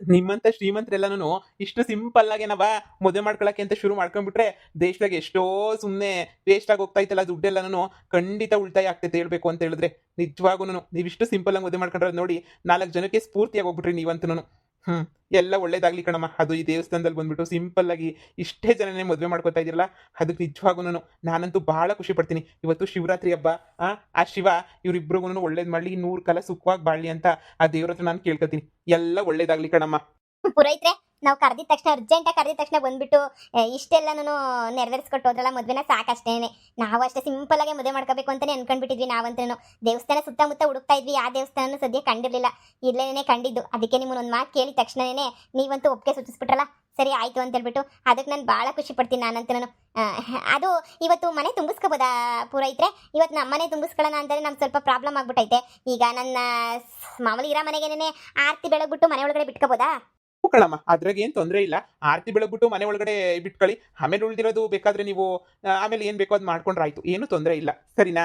ನಿಮ್ಮಂತ ಶ್ರೀಮಂತರೆಲ್ಲನೂ ಇಷ್ಟು ಸಿಂಪಲ್ ಆಗಿ ನಾವ ಮದುವೆ ಮಾಡ್ಕೊಳಕ್ಕೆ ಅಂತ ಶುರು ಮಾಡ್ಕೊಂಡ್ಬಿಟ್ರೆ ದೇಶದಾಗ ಎಷ್ಟೋ ಸುಮ್ಮನೆ ವೇಸ್ಟ್ ಆಗಿ ಹೋಗ್ತಾ ಇತ್ತಲ್ಲ ದುಡ್ಡೆಲ್ಲನೂ ಖಂಡಿತ ಉಳಿತಾಯ ಆಗ್ತೈತೆ ಹೇಳ್ಬೇಕು ಅಂತ ಹೇಳಿದ್ರೆ. ನಿಜವಾಗೂ ನೀವಿಷ್ಟು ಸಿಂಪಲ್ ಆಗಿ ಮದುವೆ ಮಾಡ್ಕೊಂಡ್ರೆ ನೋಡಿ 4 ಜನಕ್ಕೆ ಸ್ಫೂರ್ತಿಯಾಗಿ ಹೋಗ್ಬಿಟ್ರಿ ನೀವಂತೂ. ಹ್ಮ್. ಎಲ್ಲ ಒಳ್ಳೇದಾಗ್ಲಿ ಕಣಮ್ಮ. ಅದು ಈ ದೇವಸ್ಥಾನದಲ್ಲಿ ಬಂದ್ಬಿಟ್ಟು ಸಿಂಪಲ್ ಆಗಿ ಇಷ್ಟೇ ಜನನೇ ಮದುವೆ ಮಾಡ್ಕೊತಾ ಇದ್ದೀರಲ್ಲ, ಅದಕ್ಕೆ ನಿಜವಾಗೂ ನಾನಂತೂ ಬಹಳ ಖುಷಿ ಪಡ್ತೀನಿ. ಇವತ್ತು ಶಿವರಾತ್ರಿ ಹಬ್ಬ. ಆ ಆ ಶಿವ ಇವ್ರಿಬ್ರಿಗೂ ಒಳ್ಳೇದ್ ಮಾಡ್ಲಿ, 100 ಕಾಲ ಸುಖವಾಗಿ ಬಾಳ್ಲಿ ಅಂತ ಆ ದೇವ್ರ ಹತ್ರ ನಾನು ಕೇಳ್ಕೊತೀನಿ. ಎಲ್ಲ ಒಳ್ಳೇದಾಗ್ಲಿ ಕಣಮ್ಮ. ಪುರೋಹಿತ್ರೆ, ನಾವು ಕರೆದಿದ ತಕ್ಷಣ ಅರ್ಜೆಂಟಾಗಿ ಕರೆದಿದ ತಕ್ಷಣ ಬಂದ್ಬಿಟ್ಟು ಇಷ್ಟೆಲ್ಲನೂ ನೆರವೇರಿಸ್ಕೊಟ್ಟು ಹೋದ್ರಲ್ಲ ಮದ್ವೆನ, ಸಾಕಷ್ಟೇನೆ. ನಾವು ಅಷ್ಟೇ ಸಿಂಪಲ್ ಆಗಿ ಮದುವೆ ಮಾಡ್ಕೋಬೇಕು ಅಂತಾನೆ ಅನ್ಕೊಂಡ್ಬಿಟ್ಟಿದ್ವಿ ನಾವಂತೂ. ದೇವಸ್ಥಾನ ಸುತ್ತಮುತ್ತ ಹುಡುಕ್ತಾ ಇದ್ವಿ, ಆ ದೇವಸ್ಥಾನ ಸದ್ಯ ಕಂಡಿರ್ಲಿಲ್ಲ, ಇಲ್ಲೇನೆ ಕಂಡಿದ್ದು. ಅದಕ್ಕೆ ನಿಮ್ಮನ್ನ ಒಂದು ಮಾತು ಕೇಳಿದ ತಕ್ಷಣನೇ ನೀವಂತೂ ಒಪ್ಪಿಗೆ ಸೂಚಿಸ್ಬಿಟ್ರಲ್ಲ, ಸರಿ ಆಯ್ತು ಅಂತ ಹೇಳ್ಬಿಟ್ಟು ಅದಕ್ಕೆ ನಾನು ಭಾಳ ಖುಷಿ ಪಡ್ತೀನಿ ನಾನಂತೂ. ಅದು ಇವತ್ತು ಮನೆ ತುಂಬಿಸ್ಕೋಬೋದಾ ಪುರೋಹಿತ್ರೆ? ಇವತ್ತು ನಮ್ಮ ಮನೆ ತುಂಬಿಸ್ಕೊಳ್ಳೋಣ ಅಂತಂದ್ರೆ ನಮ್ಗೆ ಸ್ವಲ್ಪ ಪ್ರಾಬ್ಲಮ್ ಆಗ್ಬಿಟ್ಟೈತೆ. ಈಗ ನನ್ನ ಮಾಮೂಲಿ ಇರೋ ಮನೆಗೇನೆ ಆರತಿ ಬೆಳಗ್ಬಿಟ್ಟು ಮನೆ ಒಳಗಡೆ ಬಿಟ್ಕೋಬೋದಾ? ಕಣಮ್ಮ, ಅದ್ರಾಗ ಏನ್ ತೊಂದರೆ ಇಲ್ಲ. ಆರತಿ ಬೆಳಗ್ಬಿಟ್ಟು ಮನೆ ಒಳಗಡೆ ಬಿಟ್ಕೊಳ್ಳಿ. ಆಮೇಲೆ ಉಳ್ದಿರೋದು ಬೇಕಾದ್ರೆ ನೀವು ಆಮೇಲೆ ಏನ್ ಬೇಕೋ ಅದ್ ಮಾಡ್ಕೊಂಡ್ರೆ ಆಯ್ತು, ಏನು ತೊಂದರೆ ಇಲ್ಲ. ಸರಿನಾ?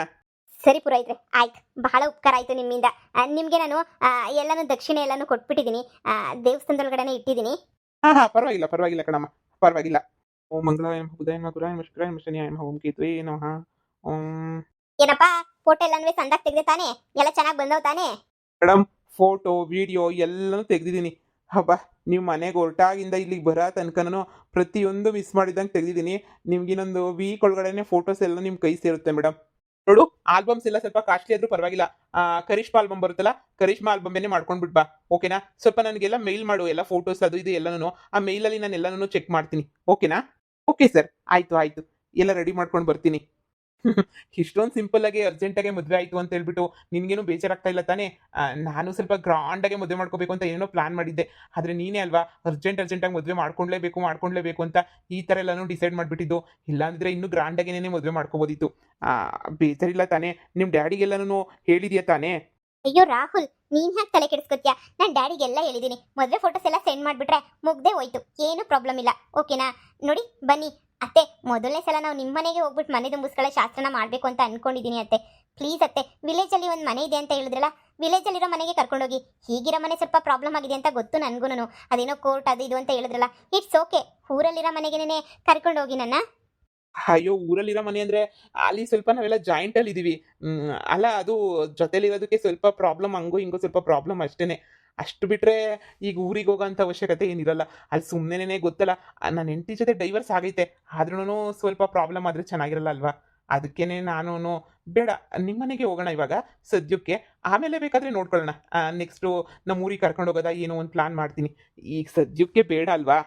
ಸರಿ ಪುರೋಹಿತ್ರೆ, ಆಯ್ತು. ಬಹಳ ಉಪಕಾರ ಆಯ್ತು ನಿಮ್ಮಿಂದ. ನಿಮಗೆ ನಾನು ಎಲ್ಲಾನು ದಕ್ಷಿಣೆ ಎಲ್ಲಾನು ಕೊಟ್ಬಿಟ್ಟಿದ್ದೀನಿ, ದೇವಸ್ಥಾನದೊಳಗಡೆನೆ ಇಟ್ಟಿದ್ದೀನಿ. ಹಾ, ಪರವಾಗಿಲ್ಲ ಪರವಾಗಿಲ್ಲ ಕಣಮ್ಮ, ಪರವಾಗಿಲ್ಲ. ಓಂ ಮಂಗಳಾಯ ನಮಃ, ಬುಧಾಯ ನಮಃ, ಗುರುವಾಯ ನಮಃ, ಶುಕ್ರಾಯ ನಮಃ, ಶನಿಯಾಯ ನಮಃ, ಓಂ ಕೇತುವೇ ನಮಃ. ಓಂ. ಏನಪ್ಪಾ, ಫೋಟೋ ಎಲ್ಲಾನು ಸಂದಾಗ್ ತೆಗ್ದೆ ತಾನೆ? ಎಲ್ಲ ಚೆನ್ನಾಗಿ ಬಂದವ್ ತಾನೆ? ಮೇಡಮ್, ಫೋಟೋ ವಿಡಿಯೋ ಎಲ್ಲನೂ ತೆಗ್ದಿದ್ದೀನಿ. ಹಬ್ಬ, ನೀವು ಮನೆಗೆ ಹೊರಟಾಗಿಂದ ಇಲ್ಲಿಗೆ ಬರೋ ತನಕನೂ ಪ್ರತಿಯೊಂದು ಮಿಸ್ ಮಾಡಿದಂಗೆ ತೆಗ್ದಿದ್ದೀನಿ. ನಿಮ್ಗೆ ಇನ್ನೊಂದು ವೀಕ್ ಒಳಗಡೆನೆ ಫೋಟೋಸ್ ಎಲ್ಲ ನಿಮ್ಮ ಕೈ ಸೇರುತ್ತೆ ಮೇಡಮ್. ನೋಡು, ಆಲ್ಬಮ್ಸ್ ಎಲ್ಲ ಸ್ವಲ್ಪ ಕಾಸ್ಟ್ಲಿ ಆದ್ರೂ ಪರವಾಗಿಲ್ಲ. ಕರಿಷ್ಮಾ ಆಲ್ಬಮ್ ಬರುತ್ತಲ್ಲ, ಕರಿಷ್ಮಾ ಆಲ್ಬಮ್ನೇ ಮಾಡ್ಕೊಂಡ್ಬಿಟ್ ಬಾ, ಓಕೆನಾ? ಸ್ವಲ್ಪ ನನಗೆಲ್ಲ ಮೇಲ್ ಮಾಡು, ಎಲ್ಲ ಫೋಟೋಸ್ ಅದು ಇದು ಎಲ್ಲನೂ. ಆ ಮೇಲಲ್ಲಿ ನಾನು ಎಲ್ಲನೂ ಚೆಕ್ ಮಾಡ್ತೀನಿ, ಓಕೆನಾ? ಓಕೆ ಸರ್, ಆಯ್ತು ಆಯ್ತು, ಎಲ್ಲ ರೆಡಿ ಮಾಡ್ಕೊಂಡು ಬರ್ತೀನಿ. ಇಷ್ಟೊಂದು ಸಿಂಪಲ್ ಆಗಿ ಅರ್ಜೆಂಟ್ ಆಗಿ ಮದುವೆ ಆಯ್ತು ಅಂತ ಹೇಳ್ಬಿಟ್ಟು ನಿನ್ಗೇನು ಬೇಜಾರಾಗ್ತಾ ಇಲ್ಲ ತಾನೇ? ನಾನು ಸ್ವಲ್ಪ ಗ್ರಾಂಡ್ ಆಗಿ ಮದುವೆ ಮಾಡ್ಕೋಬೇಕು ಅಂತ ಏನೋ ಪ್ಲಾನ್ ಮಾಡಿದ್ದೆ. ಆದ್ರೆ ನೀನೇ ಅಲ್ವಾ ಅರ್ಜೆಂಟ್ ಆಗಿ ಮದುವೆ ಮಾಡ್ಕೊಂಡ್ಲೇಬೇಕು ಅಂತ ಈ ತರ ಎಲ್ಲಾನು ಡಿಸೈಡ್ ಮಾಡ್ಬಿಟ್ಟಿದ್ದು. ಇಲ್ಲಾಂದ್ರೆ ಇನ್ನೂ ಗ್ರಾಂಡ್ ಆಗೇನೆ ಮದುವೆ ಮಾಡ್ಕೋಬೋದಿತ್ತು. ಬೇಜಾರಿಲ್ಲ ತಾನೇ? ನಿಮ್ ಡ್ಯಾಡಿಗೆಲ್ಲಾನು ಹೇಳಿದ್ಯಾ ತಾನೇ? ಅಯ್ಯೋ ರಾಹುಲ್, ನೀನ್ ಯಾಕೆ ತಲೆ ಕೆಡಿಸ್ಕೊತ್ಯಾ? ನಾನು ಡ್ಯಾಡಿಗೆಲ್ಲ ಹೇಳಿದ್ದೀನಿ, ಮದುವೆ ಫೋಟೋಸ್ ಎಲ್ಲ ಸೆಂಡ್ ಮಾಡಿಬಿಟ್ರೆ ಮುಗ್ದೇ ಹೋಯ್ತು, ಏನು ಪ್ರಾಬ್ಲಮ್ ಇಲ್ಲ, ಓಕೆನಾ? ನೋಡಿ ಬನ್ನಿ ಅತ್ತೆ, ಮೊದಲನೇ ಸಲ ನಾವು ನಿಮ್ಮ ಮನೆಗೆ ಹೋಗ್ಬಿಟ್ಟು ಮನೆ ತುಂಬಿಸ್ಕೊಳ್ಳೋ ಶಾಸ್ತ್ರನ ಮಾಡಬೇಕು ಅಂತ ಅನ್ಕೊಂಡಿದ್ದೀನಿ ಅತ್ತೆ. ಪ್ಲೀಸ್ ಅತ್ತೆ, ವಿಲೇಜಲ್ಲಿ ಒಂದು ಮನೆ ಇದೆ ಅಂತ ಹೇಳಿದ್ರಲ್ಲ, ವಿಲೇಜಲ್ಲಿರೋ ಮನೆಗೆ ಕರ್ಕೊಂಡೋಗಿ. ಹೀಗಿರೋ ಮನೆ ಸ್ವಲ್ಪ ಪ್ರಾಬ್ಲಮ್ ಆಗಿದೆ ಅಂತ ಗೊತ್ತು ನನಗೂ. ಅದೇನೋ ಕೋರ್ಟ್ ಅದು ಇದು ಅಂತ ಹೇಳಿದ್ರಲ್ಲ, ಇಟ್ಸ್ ಓಕೆ. ಊರಲ್ಲಿರೋ ಮನೆಗೇನೆ ಕರ್ಕೊಂಡೋಗಿ ನನ್ನ. ಅಯ್ಯೋ, ಊರಲ್ಲಿರೋ ಮನೆ ಅಂದ್ರೆ ಅಲ್ಲಿ ಸ್ವಲ್ಪ ನಾವೆಲ್ಲ ಜಾಯಿಂಟ್ ಅಲ್ಲಿ ಇದೀವಿ. ಅಲ್ಲ, ಅದು ಜೊತೆಲಿರೋದಕ್ಕೆ ಸ್ವಲ್ಪ ಪ್ರಾಬ್ಲಮ್, ಹಂಗೋ ಹಿಂಗೋ ಸ್ವಲ್ಪ ಪ್ರಾಬ್ಲಮ್ ಅಷ್ಟೇನೆ. ಅಷ್ಟು ಬಿಟ್ರೆ ಈಗ ಊರಿಗೆ ಹೋಗೋಂಥ ಅವಶ್ಯಕತೆ ಏನಿರಲ್ಲ. ಅಲ್ಲಿ ಸುಮ್ಮನೆನೇ ಗೊತ್ತಲ್ಲ, ನನ್ನ ಹೆಂಡತಿ ಜೊತೆ ಡೈವರ್ಸ್ ಆಗೈತೆ, ಆದ್ರೂ ಸ್ವಲ್ಪ ಪ್ರಾಬ್ಲಮ್ ಆದರೆ ಚೆನ್ನಾಗಿರಲ್ಲ ಅಲ್ವಾ? ಅದಕ್ಕೇನೆ ನಾನು ಬೇಡ, ನಿಮ್ಮ ಮನೆಗೆ ಹೋಗೋಣ ಇವಾಗ ಸದ್ಯಕ್ಕೆ, ಆಮೇಲೆ ಬೇಕಾದ್ರೆ ನೋಡ್ಕೊಳ್ಳೋಣ. ನೆಕ್ಸ್ಟು ನಮ್ಮ ಊರಿಗೆ ಕರ್ಕೊಂಡು ಹೋಗೋದಾ ಏನೋ ಒಂದು ಪ್ಲಾನ್ ಮಾಡ್ತೀನಿ. ಈಗ ಸದ್ಯಕ್ಕೆ ಬೇಡ ಅಲ್ವಾ?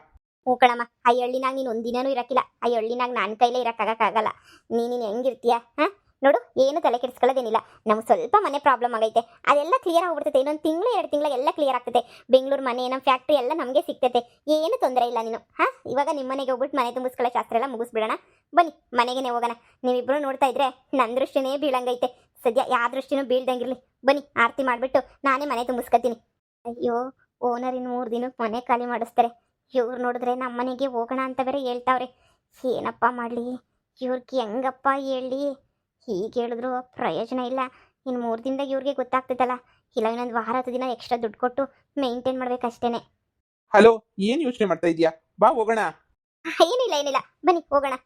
ಹ್ಞೂ ಕಣಮ್ಮ, ಆ ಹಳ್ಳಿನಾಗ ನೀನು ಒಂದಿನೂ ಇರಕ್ಕಿಲ್ಲ. ಆ ಹಳ್ಳಿನಾಗ ನನ್ನ ಕೈಲೇ ಇರೋಕ್ಕಾಗಲ್ಲ. ನೀನು ಹೆಂಗಿರ್ತೀಯ? ಹಾಂ, ನೋಡು, ಏನು ತಲೆ ಕೆಡಿಸ್ಕೊಳ್ಳೋದೇನಿಲ್ಲ. ನಮ್ಗೆ ಸ್ವಲ್ಪ ಮನೆ ಪ್ರಾಬ್ಲಮ್ ಆಗೈತೆ, ಅದೆಲ್ಲ ಕ್ಲಿಯರ್ ಆಗ್ಬಿಡ್ತೈತೆ. ಇನ್ನೊಂದು ತಿಂಗಳು 2 ತಿಂಗಳು ಎಲ್ಲ ಕ್ಲಿಯರ್ ಆಗ್ತೈತೆ. ಬೆಂಗಳೂರು ಮನೆ, ನಮ್ಮ ಫ್ಯಾಕ್ಟ್ರಿ ಎಲ್ಲ ನಮಗೆ ಸಿಗ್ತೈತೆ, ಏನು ತೊಂದರೆ ಇಲ್ಲ. ನೀನು ಇವಾಗ ನಿಮ್ಮ ಮನೆಗೆ ಹೋಗ್ಬಿಟ್ಟು ಮನೆ ತುಂಬಿಸ್ಕೊಳ್ಳೋ ಶಾಸ್ತ್ರ ಎಲ್ಲ ಮುಗಿಸ್ಬಿಡೋಣ. ಬನ್ನಿ ಮನೆಗೇ ಹೋಗೋಣ. ನೀವಿಬ್ಬರು ನೋಡ್ತಾ ಇದ್ರೆ ನನ್ನ ದೃಷ್ಟಿನೇ ಬೀಳಂಗೈತೆ. ಸದ್ಯ ಯಾವ ದೃಷ್ಟಿನೂ ಬೀಳ್ದಂಗಿರಲಿ. ಬನ್ನಿ ಆರತಿ ಮಾಡಿಬಿಟ್ಟು ನಾನೇ ಮನೆ ತುಂಬಿಸ್ಕೊತೀನಿ. ಅಯ್ಯೋ, ಓನರ್ ಇನ್ನು 3 ದಿನಕ್ಕೆ ಮನೆ ಖಾಲಿ ಮಾಡಿಸ್ತಾರೆ. ಇವ್ರು ನೋಡಿದ್ರೆ ನಮ್ಮ ಮನೆಗೆ ಹೋಗೋಣ ಅಂತ ಬೇರೆ ಹೇಳ್ತಾವ್ರೆ. ಏನಪ್ಪ ಮಾಡಲಿ, ಇವ್ರಿಗೆ ಹೆಂಗಪ್ಪ ಹೇಳಿ? ಹೀಗೆ ಹೇಳಿದ್ರು ಪ್ರಯೋಜನ ಇಲ್ಲ. ಇನ್ನು 3 ದಿನದಾಗ ಇವ್ರಿಗೆ ಗೊತ್ತಾಗ್ತೈತಲ್ಲ. ಇಲ್ಲ, ಇನ್ನೊಂದು ವಾರ 10 ದಿನ ಎಕ್ಸ್ಟ್ರಾ ದುಡ್ಡು ಕೊಟ್ಟು ಮೇಂಟೈನ್ ಮಾಡ್ಬೇಕಷ್ಟೇನೆ. ಹಲೋ, ಏನು ಯೋಚನೆ ಮಾಡ್ತಾ ಇದೀಯಾ? ಬಾ ಹೋಗೋಣ. ಏನಿಲ್ಲ, ಬನ್ನಿ ಹೋಗೋಣ.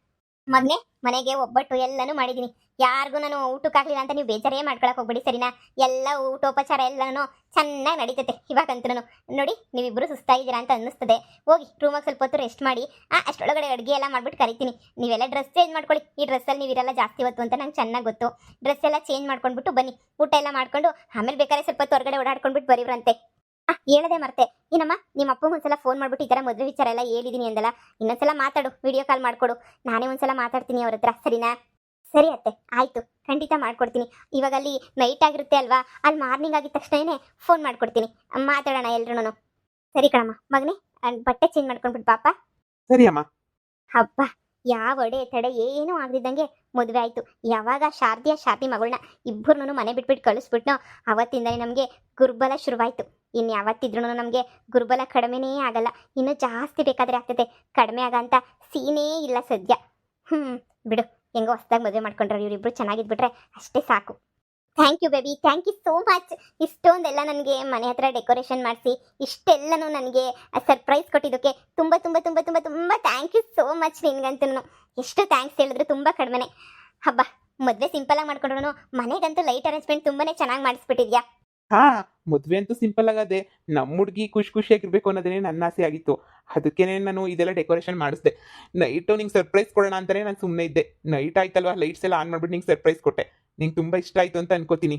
ಮಗನೆ, ಮನೆಗೆ ಒಬ್ಬಟ್ಟು ಎಲ್ಲನೂ ಮಾಡಿದ್ದೀನಿ. ಯಾರಿಗೂ ನಾನು ಊಟಕ್ಕಾಗಲಿಲ್ಲ ಅಂತ ನೀವು ಬೇಜಾರೇ ಮಾಡ್ಕೊಳಕ್ಕೆ ಹೋಗ್ಬೇಡಿ, ಸರಿನಾ? ಎಲ್ಲ ಊಟೋಪಚಾರ ಎಲ್ಲನೂ ಚೆನ್ನಾಗಿ ನಡೀತೈತೆ ಇವಾಗಂತೂ. ನೋಡಿ, ನೀವಿಬ್ಬರು ಸುಸ್ತಾಗಿದ್ದೀರಾ ಅಂತ ಅನ್ನಿಸ್ತದೆ. ಹೋಗಿ ರೂಮಾಗ ಸ್ವಲ್ಪ ಹೊತ್ತು ರೆಸ್ಟ್ ಮಾಡಿ. ಅಷ್ಟೊಳಗಡೆ ಅಡುಗೆ ಎಲ್ಲ ಮಾಡ್ಬಿಟ್ಟು ಕರಿತೀನಿ. ನೀವೆಲ್ಲ ಡ್ರೆಸ್ ಚೇಂಜ್ ಮಾಡ್ಕೊಳ್ಳಿ. ಈ ಡ್ರೆಸ್ಸಲ್ಲಿ ನೀವಿರಲ್ಲ ಜಾಸ್ತಿ ಹೊತ್ತು ಅಂತ ನಂಗೆ ಚೆನ್ನಾಗಿ ಗೊತ್ತು. ಡ್ರೆಸ್ ಎಲ್ಲ ಚೇಂಜ್ ಮಾಡ್ಕೊಂಡ್ಬಿಟ್ಟು ಬನ್ನಿ. ಊಟ ಎಲ್ಲ ಮಾಡ್ಕೊಂಡು ಆಮೇಲೆ ಬೇಕಾದ್ರೆ ಸ್ವಲ್ಪ ಹೊತ್ತು ಹೊರಗಡೆ ಓಡಾಡ್ಕೊಂಡ್ಬಿಟ್ಟು ಬರೀವ್ರಂತೆ. ಹೇಳದೆ ಮರ್ತೆ, ಏನಮ್ಮ, ನಿಮ್ಮ ಅಪ್ಪಂಗೆ ಒಂದ್ಸಲ ಫೋನ್ ಮಾಡ್ಬಿಟ್ಟು ಈ ಥರ ಮದುವೆ ವಿಚಾರ ಎಲ್ಲ ಹೇಳಿದ್ದೀನಿ ಅಂದಲ್ಲ, ಇನ್ನೊಂದ್ಸಲ ಮಾತಾಡು, ವಿಡಿಯೋ ಕಾಲ್ ಮಾಡಿಕೊಡು. ನಾನೇ ಒಂದ್ಸಲ ಮಾತಾಡ್ತೀನಿ ಅವ್ರ ಹತ್ರ, ಸರಿನಾ? ಸರಿ ಅತ್ತೆ, ಆಯಿತು, ಖಂಡಿತ ಮಾಡ್ಕೊಡ್ತೀನಿ. ಇವಾಗ ಅಲ್ಲಿ ನೈಟ್ ಆಗಿರುತ್ತೆ ಅಲ್ವಾ, ಅಲ್ಲಿ ಮಾರ್ನಿಂಗ್ ಆಗಿದ ತಕ್ಷಣನೇ ಫೋನ್ ಮಾಡ್ಕೊಡ್ತೀನಿ, ಮಾತಾಡೋಣ ಎಲ್ರೂ. ಸರಿ ಕಣಮ್ಮ. ಮಗನೇ, ಬಟ್ಟೆ ಚೇಂಜ್ ಮಾಡ್ಕೊಂಡ್ಬಿಟ್ಟು ಪಾಪ. ಸರಿ ಅಮ್ಮ. ಹಬ್ಬ, ಯಾವ ಅಡೆ ತಡೆ ಏನೂ ಆಗದಿದ್ದಂಗೆ ಮದುವೆ ಆಯಿತು. ಯಾವಾಗ ಶಾರದಿ ಮಗಳನ್ನ ಇಬ್ಬರನ್ನೂ ಮನೆ ಬಿಟ್ಬಿಟ್ಟು ಕಳಿಸ್ಬಿಟ್ನೋ ಅವತ್ತಿಂದನೇ ನಮಗೆ ಗುರುಬಲ ಶುರುವಾಯಿತು. ಇನ್ನು ಯಾವತ್ತಿದ್ರೂ ನಮಗೆ ಗುರುಬಲ ಕಡಿಮೆನೇ ಆಗಲ್ಲ, ಇನ್ನೂ ಜಾಸ್ತಿ ಬೇಕಾದರೆ ಆಗ್ತೈತೆ. ಕಡಿಮೆ ಆಗಂತ ಸೀನೇ ಇಲ್ಲ ಸದ್ಯ. ಬಿಡು, ಹೆಂಗೋ ಹೊಸ್ದಾಗಿ ಮದುವೆ ಮಾಡ್ಕೊಂಡ್ರೆ ಇವರಿಬ್ರು ಚೆನ್ನಾಗಿದ್ಬಿಟ್ರೆ ಅಷ್ಟೇ ಸಾಕು. Thank you baby, thank you so much. ಇಷ್ಟೊಂದೆಲ್ಲ ನನಗೆ ಮನೆ ಹತ್ರ ಡೆಕೋರೇಷನ್ ಮಾಡಿಸಿ ಇಷ್ಟೆಲ್ಲನೂ ನನಗೆ ಸರ್ಪ್ರೈಸ್ ಕೊಟ್ಟಿದ್ದಕ್ಕೆ ತುಂಬ ತುಂಬ ತುಂಬ ತುಂಬ ತುಂಬ ಥ್ಯಾಂಕ್ ಯು ಸೋ ಮಚ್. ನಿನ್ಗಂತೂ ಎಷ್ಟು ಥ್ಯಾಂಕ್ಸ್ ಹೇಳಿದ್ರು ತುಂಬ ಕಡಿಮೆನೆ. ಹಬ್ಬ, ಮದುವೆ ಸಿಂಪಲಾಗಿ ಮಾಡ್ಕೊಂಡ್ರು ಮನೆಗಂತೂ ಲೈಟ್ ಅರೇಂಜ್ಮೆಂಟ್ ತುಂಬಾನೇ ಚೆನ್ನಾಗಿ ಮಾಡಿಸ್ಬಿಟ್ಟಿದ್ಯಾ. ಹಾ, ಮದುವೆ ಅಂತೂ ಸಿಂಪಲ್ ಆಗದೆ. ನಮ್ಮ ಹುಡುಗಿ ಖುಷಿಯಾಗಿರ್ಬೇಕು ಅನ್ನೋದೇನೆ ನನ್ನ ಆಸೆ ಆಗಿತ್ತು. ಅದಕ್ಕೇನೆ ನಾನು ಇದೆಲ್ಲ ಡೆಕೋರೇಷನ್ ಮಾಡಿಸ್ದೆ. ನೈಟು ನಿಂಗೆ ಸರ್ಪ್ರೈಸ್ ಕೊಡೋಣ ಅಂತಲೇ ನಾನು ಸುಮ್ಮನೆ ಇದ್ದೆ. ನೈಟ್ ಆಯ್ತಲ್ವಾ, ಲೈಟ್ಸ್ ಎಲ್ಲ ಆನ್ ಮಾಡ್ಬಿಟ್ಟು ನಿಂಗೆ ಸರ್ಪ್ರೈಸ್ ಕೊಟ್ಟೆ. ನಿಂಗೆ ತುಂಬ ಇಷ್ಟ ಆಯಿತು ಅಂತ ಅನ್ಕೋತೀನಿ.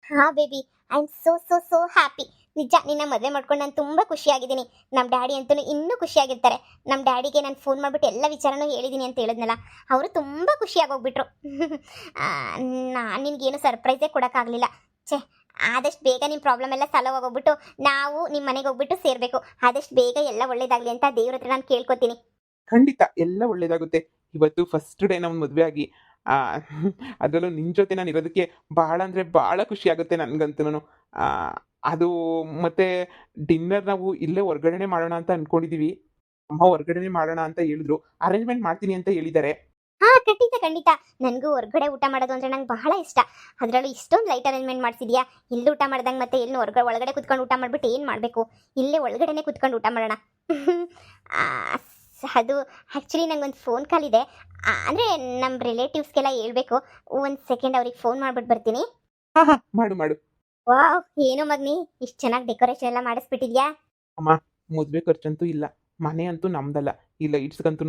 ಹಾ baby, I am so so so happy. ನಿಜ, ನಿನ್ನ ಮದುವೆ ಮಾಡ್ಕೊಂಡು ನಾನು ತುಂಬ ಖುಷಿಯಾಗಿದ್ದೀನಿ. ನಮ್ಮ ಡ್ಯಾಡಿ ಅಂತೂ ಇನ್ನೂ ಖುಷಿಯಾಗಿರ್ತಾರೆ. ನಮ್ಮ ಡ್ಯಾಡಿಗೆ ನಾನು ಫೋನ್ ಮಾಡಿಬಿಟ್ಟು ಎಲ್ಲ ವಿಚಾರನೂ ಹೇಳಿದ್ದೀನಿ ಅಂತ ಹೇಳಿದ್ನಲ್ಲ, ಅವರು ತುಂಬ ಖುಷಿಯಾಗೋಗ್ಬಿಟ್ರು. ನಾನು ನಿನಗೇನು ಸರ್ಪ್ರೈಸೇ ಕೊಡೋಕ್ಕಾಗಲಿಲ್ಲ. ಛೇ, ಆದಷ್ಟು ಬೇಗ ನಿಮ್ಮ ಪ್ರಾಬ್ಲಮ್ ಎಲ್ಲ ಸಾಲ್ವ್ ಆಗೋಗ್ಬಿಟ್ಟು ನಾವು ನಿಮ್ಮ ಮನೆಗೆ ಹೋಗ್ಬಿಟ್ಟು ಸೇರಬೇಕು. ಆದಷ್ಟು ಬೇಗ ಎಲ್ಲ ಒಳ್ಳೇದಾಗಲಿ ಅಂತ ದೇವ್ರ ಹತ್ರ ನಾನು ಕೇಳ್ಕೊತೀನಿ. ಖಂಡಿತ ಎಲ್ಲ ಒಳ್ಳೇದಾಗುತ್ತೆ. ಇವತ್ತು ಫಸ್ಟ್ ಡೇ ನಮ್ಮ ಮದುವೆ ಆಗಿ ಅದರಲ್ಲೂ ನಿನ್ನ ಜೊತೆ ನಾನು ಇರೋದಕ್ಕೆ ಭಾಳ ಅಂದರೆ ಭಾಳ ಖುಷಿ ಆಗುತ್ತೆ ನನಗಂತೂ. ಅದು ಮತ್ತು ಡಿನ್ನರ್ ನಾವು ಇಲ್ಲೇ ಹೊರ್ಗಡೆನೇ ಮಾಡೋಣ ಅಂತ ಅಂದ್ಕೊಂಡಿದ್ದೀವಿ. ಅಮ್ಮ ಹೊರ್ಗಡೆನೇ ಮಾಡೋಣ ಅಂತ ಹೇಳಿದ್ರು. ಅರೇಂಜ್ಮೆಂಟ್ ಮಾಡ್ತೀನಿ ಅಂತ ಹೇಳಿದ್ದಾರೆ. ಹಾ, ಖಂಡಿತ ಖಂಡಿತ. ನನಗೂ ಹೊರಗಡೆ ಊಟ ಮಾಡೋದು ಅಂದರೆ ನಂಗೆ ಬಹಳ ಇಷ್ಟ. ಅದರಲ್ಲೂ ಇಷ್ಟೊಂದು ಲೈಟ್ ಅರೇಂಜ್ಮೆಂಟ್ ಮಾಡಿಸಿದ್ಯಾ. ಇಲ್ಲಿ ಊಟ ಮಾಡ್ದಂಗೆ ಮತ್ತೆ ಎಲ್ಲಿ ಒಳಗಡೆ ಕುತ್ಕೊಂಡು ಊಟ ಮಾಡಿಬಿಟ್ಟು ಏನು ಮಾಡಬೇಕು, ಇಲ್ಲೇ ಒಳಗಡೆನೇ ಕುತ್ಕೊಂಡು ಊಟ ಮಾಡೋಣ. ಅದು ಆ್ಯಕ್ಚುಲಿ ನಂಗೊಂದು ಫೋನ್ ಕಾಲ್ ಇದೆ. ಅಂದರೆ ನಮ್ಮ ರಿಲೇಟಿವ್ಸ್ಗೆಲ್ಲ ಹೇಳ್ಬೇಕು. ಒಂದು ಸೆಕೆಂಡ್ ಅವ್ರಿಗೆ ಫೋನ್ ಮಾಡ್ಬಿಟ್ಟು ಬರ್ತೀನಿ. ಹಾಂ ಹಾಂ, ಮಾಡು ಮಾಡು. ವಾವ್, ಏನೋ ಮಗ್ನಿ, ಇಷ್ಟು ಚೆನ್ನಾಗಿ ಡೆಕೋರೇಷನ್ ಎಲ್ಲ ಮಾಡಿಸ್ಬಿಟ್ಟಿದ್ಯಾ. ಅಮ್ಮ, ಮದುವೆ ಖರ್ಚಂತೂ ಇಲ್ಲ. ಮನೆ ಅಂತೂ ನಮ್ದಲ್ಲ. ಈ ಲೈಟ್ಸ್ಗಂತೂ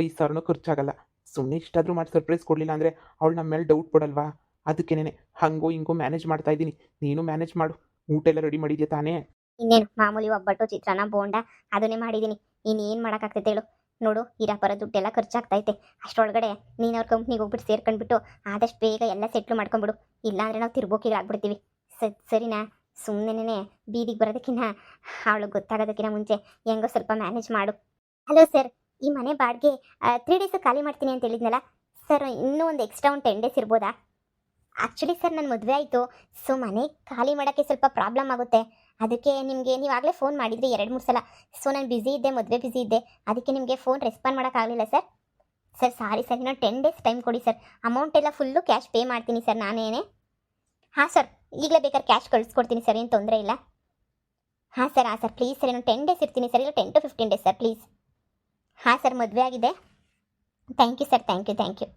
5,000 ಖರ್ಚಾಗಲ್ಲ. ಸುಮ್ಮನೆ ಇಷ್ಟಾದರೂ ಮಾಡಿ ಸರ್ಪ್ರೈಸ್ ಕೊಡಲಿಲ್ಲ ಅಂದರೆ ಅವಳು ನಮ್ಮ ಮೇಲೆ ಡೌಟ್ ಪಡಲ್ವಾ? ಅದಕ್ಕೇನೆ ಹಂಗೋ ಹಿಂಗೋ ಮ್ಯಾನೇಜ್ ಮಾಡ್ತಾ ಇದ್ದೀನಿ. ನೀನು ಮ್ಯಾನೇಜ್ ಮಾಡು. ಊಟ ಎಲ್ಲ ರೆಡಿ ಮಾಡಿದ್ಯಾ ತಾನೇ? ಇನ್ನೇನು ಮಾಮೂಲಿ ಒಬ್ಬಟ್ಟು, ಚಿತ್ರಾನ್ನ, ಬೋಂಡ ಅದನ್ನೇ ಮಾಡಿದ್ದೀನಿ. ಇನ್ನೇನು ಮಾಡೋಕ್ಕಾಗ್ತೈತೆ ಹೇಳು. ನೋಡು, ಇರ ಬರೋ ದುಡ್ಡೆಲ್ಲ ಖರ್ಚಾಗ್ತೈತೆ. ಅಷ್ಟರೊಳಗಡೆ ನೀನು ಅವ್ರ ಕಂಪ್ನಿಗೆ ಹೋಗ್ಬಿಟ್ಟು ಸೇರ್ಕೊಂಡ್ಬಿಟ್ಟು ಆದಷ್ಟು ಬೇಗ ಎಲ್ಲ ಸೆಟ್ಲು ಮಾಡ್ಕೊಂಬಿಡು. ಇಲ್ಲಾಂದರೆ ನಾವು ತಿರ್ಬೋಕಿಗೆ ಆಗ್ಬಿಡ್ತೀವಿ. ಸರಿನಾ? ಸುಮ್ಮನೆ ಬೀದಿಗೆ ಬರೋದಕ್ಕಿಂತ ಅವಳು ಗೊತ್ತಾಗೋದಕ್ಕಿಂತ ಮುಂಚೆ ಹೆಂಗೋ ಸ್ವಲ್ಪ ಮ್ಯಾನೇಜ್ ಮಾಡು. ಹಲೋ ಸರ್, ಈ ಮನೆ ಬಾಡಿಗೆ 3 ಡೇಸು ಖಾಲಿ ಮಾಡ್ತೀನಿ ಅಂತ ಹೇಳಿದ್ನಲ್ಲ ಸರ್, ಇನ್ನೂ ಒಂದು ಎಕ್ಸ್ಟ್ರಾ ಒಂದು 10 ಡೇಸ್ ಇರ್ಬೋದಾ? ಆ್ಯಕ್ಚುಲಿ ಸರ್, ನನ್ನ ಮದುವೆ ಆಯಿತು. ಸೊ ಮನೆ ಖಾಲಿ ಮಾಡೋಕ್ಕೆ ಸ್ವಲ್ಪ ಪ್ರಾಬ್ಲಮ್ ಆಗುತ್ತೆ. ಅದಕ್ಕೆ ನಿಮಗೆ ನೀವಾಗಲೇ ಫೋನ್ ಮಾಡಿದ್ರಿ 2-3 ಸಲ. ಸೊ ನಾನು ಬ್ಯುಸಿ ಇದ್ದೆ, ಮದುವೆ ಬ್ಯುಸಿ ಇದ್ದೆ. ಅದಕ್ಕೆ ನಿಮಗೆ ಫೋನ್ ರೆಸ್ಪಾಂಡ್ ಮಾಡೋಕ್ಕಾಗಲಿಲ್ಲ ಸರ್. ಸಾರಿ ಸರ್, ಇನ್ನೊಂದು 10 ಡೇಸ್ ಟೈಮ್ ಕೊಡಿ ಸರ್. ಅಮೌಂಟ್ ಎಲ್ಲ ಫುಲ್ಲು ಕ್ಯಾಶ್ ಪೇ ಮಾಡ್ತೀನಿ ಸರ್ ನಾನೇನೆ. ಹಾಂ ಸರ್, ಈಗಲೇ ಬೇಕಾದ್ರೆ ಕ್ಯಾಶ್ ಕಳಿಸ್ಕೊಡ್ತೀನಿ ಸರ್, ಏನು ತೊಂದರೆ ಇಲ್ಲ. ಹಾಂ ಸರ್ ಪ್ಲೀಸ್ ಸರ್, ಇನ್ನೊಂದು 10 ಡೇಸ್ ಇರ್ತೀನಿ ಸರ್, ಇಲ್ಲ 10 to 15 ಡೇಸ್ ಸರ್ ಪ್ಲೀಸ್. ಹಾಂ ಸರ್, ಮದುವೆ ಆಗಿದೆ. Thank you sir, thank you.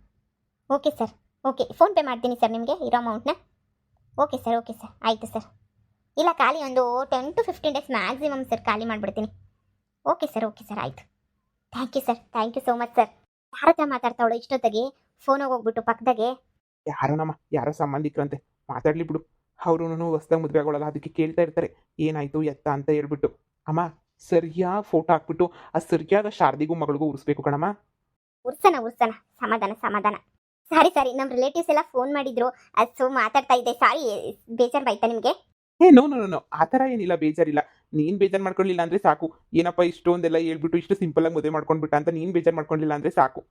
Okay sir, okay, PhonePe ಮಾಡ್ತೀನಿ ಸರ್ ನಿಮಗೆ ಇರೋ ಅಮೌಂಟ್ನ. ಓಕೆ ಸರ್ ಆಯಿತು ಸರ್. ಇಲ್ಲ, ಖಾಲಿ ಒಂದು 10 to 15 ಡೇಸ್ ಮ್ಯಾಕ್ಸಿಮಮ್ ಸರ್, ಖಾಲಿ ಮಾಡಿಬಿಡ್ತೀನಿ. ಓಕೆ ಸರ್ ಆಯಿತು. Thank you so much sir. ಯಾರ ಹತ್ರ ಮಾತಾಡ್ತಾವಳು ಇಷ್ಟೊತ್ತಿಗೆ? ಫೋನಿಗೆ ಹೋಗ್ಬಿಟ್ಟು ಪಕ್ಕದಾಗೆ. ಯಾರೋ ಸಂಬಂಧಿಕರಂತೆ, ಮಾತಾಡಲಿ ಬಿಡು. ಅವರು ಹೊಸ್ದಾಗಿ ಮದುವೆ ಆಗೋಳಲ್ಲ, ಅದಕ್ಕೆ ಕೇಳ್ತಾ ಇರ್ತಾರೆ ಏನಾಯಿತು ಎತ್ತ ಅಂತ ಹೇಳ್ಬಿಟ್ಟು. ಅಮ್ಮ, ಸರಿಯಾಗಿ ಫೋಟೋ ಹಾಕ್ಬಿಟ್ಟು ಆ ಸರಿಯಾದ ಶಾರದಿಗೂ ಮಗಳಿಗೂ ಉರಿಸ್ಬೇಕು ಕಣಮ್ಮ. ಉರ್ಸನ, ಸಮಾಧಾನ. ಸಾರಿ, ನಮ್ಮ ರಿಲೇಟಿವ್ಸ್ ಎಲ್ಲ ಫೋನ್ ಮಾಡಿದ್ರು. ಸೊ ಮಾತಾಡ್ತಾ ಇದ್ದೆ. ಸಾರಿ, ಬೇಜಾರು ಬಾಯ್ತಾ ನಿಮಗೆ? ನೋ, ಆ ಥರ ಏನಿಲ್ಲ, ಬೇಜಾರಿಲ್ಲ. ನೀನು ಬೇಜಾರು ಮಾಡ್ಕೊಳ್ಳಿಲ್ಲ ಅಂದರೆ ಸಾಕು. ಏನಪ್ಪ ಇಷ್ಟೊಂದೆಲ್ಲ ಹೇಳ್ಬಿಟ್ಟು ಇಷ್ಟು ಸಿಂಪಲಾಗಿ ಮದುವೆ ಮಾಡ್ಕೊಂಡ್ಬಿಟ್ಟ ಅಂತ ನೀನು ಬೇಜಾರು ಮಾಡ್ಕೊಳ್ಳಿಲ್ಲ ಅಂದರೆ ಸಾಕು.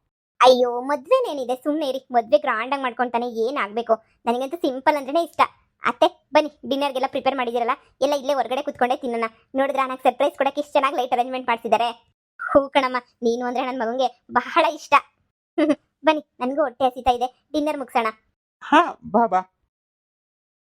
ಅಯ್ಯೋ, ಮದುವೆನೇನಿದೆ, ಸುಮ್ಮನೆ ಇರಿ. ಮದುವೆ ಗ್ರಾಂಡಾಗಿ ಮಾಡ್ಕೊತಾನೆ ಏನಾಗಬೇಕು. ನನಗಂತೂ ಸಿಂಪಲ್ ಅಂದ್ರೇ ಇಷ್ಟ. ಅತ್ತೆ ಬನ್ನಿ, ಡಿನ್ನರ್ಗೆಲ್ಲ ಪ್ರಿಪೇರ್ ಮಾಡಿದಿರಲ್ಲ, ಎಲ್ಲ ಇಲ್ಲೇ ಹೊರಗಡೆ ಕುತ್ಕೊಂಡೇ ತಿನ್ನೋಣ. ನೋಡಿದ್ರೆ ನನಗೆ ಸರ್ಪ್ರೈಸ್ ಕೊಡೋಕೆ ಇಷ್ಟು ಚೆನ್ನಾಗಿ ಲೈಟ್ ಅರೇಂಜ್ಮೆಂಟ್ ಮಾಡಿಸಿದ್ದಾರೆ. ಹೂ ಕಣಮ್ಮ, ನೀನು ಅಂದರೆ ನನ್ನ ಮಗನಿಗೆ ಬಹಳ ಇಷ್ಟ. ಬನ್ನಿ, ನನಗೂ ಹೊಟ್ಟೆ ಹಸಿತಾ ಇದೆ, ಡಿನ್ನರ್ ಮುಗಿಸೋಣ. ಹಾಂ, ಬಾ.